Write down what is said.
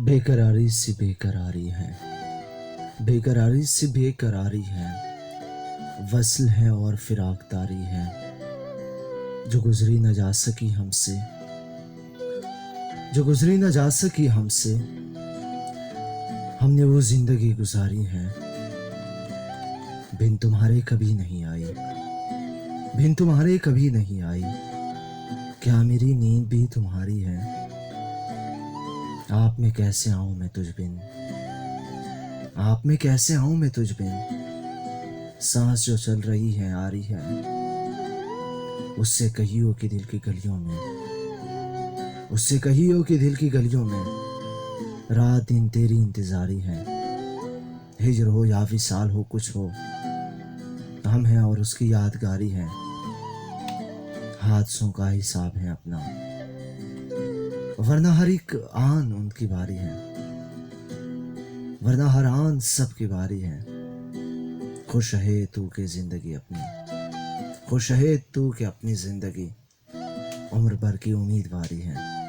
बेकरारी सी बेकरारी है, बेकरारी सी बेकरारी है, वस्ल है और फिराकदारी है, जो गुजरी न जा सकी हमसे, जो गुजरी न जा सकी हमसे। हमने वो जिंदगी गुजारी है, बिन तुम्हारे कभी नहीं आई, बिन तुम्हारे कभी नहीं आई। क्या मेरी नींद भी तुम्हारी है? आप में कैसे आऊं मैं तुझ बिन, आप में कैसे आऊं मैं तुझ बिन। सांस जो चल रही है आ रही है, उससे कहियो कि दिल की गलियों में, उससे कहियो कि दिल की गलियों में रात दिन तेरी इंतजारी है। हिजर हो या विसाल हो कुछ हो, हम है और उसकी यादगारी है। हादसों का हिसाब है अपना, वरना हर एक आन उनकी बारी है, वरना हर आन सबकी बारी है। खुश है तू के जिंदगी अपनी, खुश है तू के अपनी जिंदगी उम्र भर की उम्मीदवारी है।